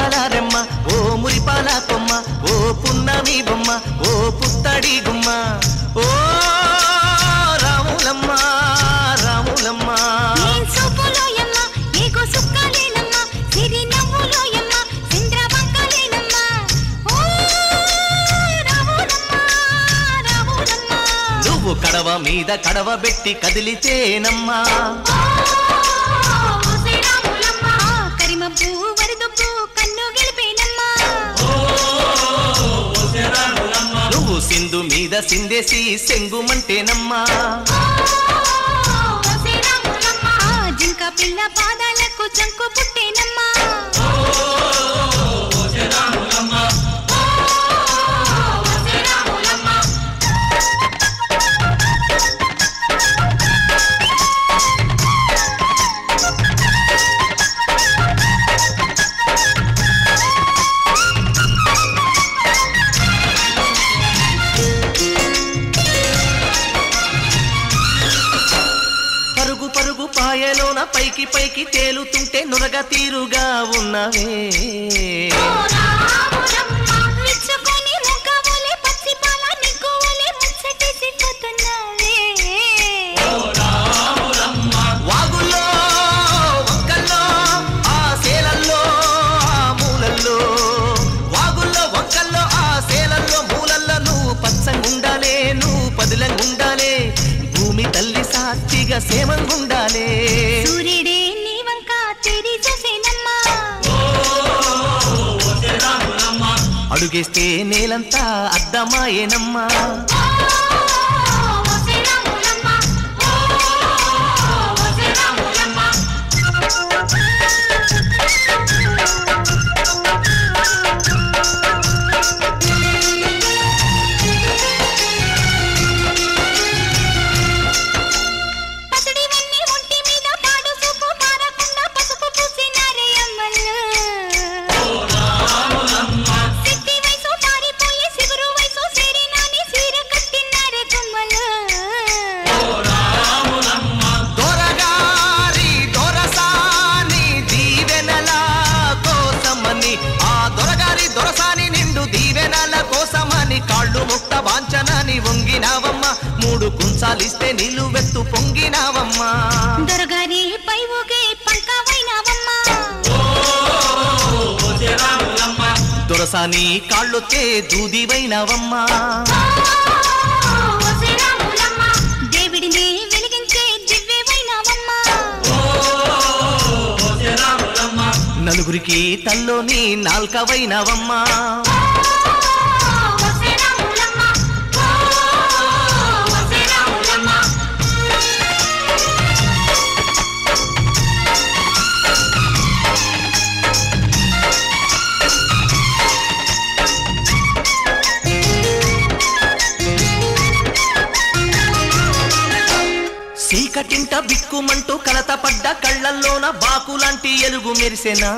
మువ్వలారెమ్మ ఓ మురిపాల కొమ్మ ఓ పున్నమి బొమ్మ ఓ పుత్తడి గుమ్మ ఓ రాములమ్మ రాములమ్మ నువ్వు కడవ మీద కడవ పెట్టి కదిలితేనమ్మా నువ్వు సింధు మీద సిందేసి సెంగుమంటేనమ్మా జింక పిల్ల పాదాలకు చంకు పుట్టేనమ్మా పరుగు పాయలోన పైకి పైకి తేలుతుంటే నురగ తీరుగా ఉన్నవే వాగుల్లో వంకల్లో ఆ సేలల్లో ఆ మూలల్లో వాగుల్లో వంకల్లో ఆ సేలల్లో మూలల్లో నువ్వు పచ్చంగుండాలే నువ్వు పదిలంగుండాలే భూమి తల్లి సాక్షిగా సేమంగుండాలే సూర్యుడే నీ వంక తిరి చూసేనమ్మా అడుగేస్తే నేలంతా అద్దమాయేనమ్మా కాళ్ళు ముక్త వాంఛనాని వంగినావమ్మ మూడు కుంచాలిస్తే నిలువెత్తు పొంగినావమ్మా దొరగారి పై ఊగే పంకవైనావమ్మా దొరసాని కాళ్ళొత్తే దూదివైనావమ్మా దేవుడిని వెలిగించే దివ్యవైనావమ్మా నలుగురికి తల్లోని నాల్కవైనావమ్మా చీకటింట బిక్కుమంటూ కలతపడ్డ కళ్ళల్లోన బాకులాంటి ఎలుగు మెరిసెనా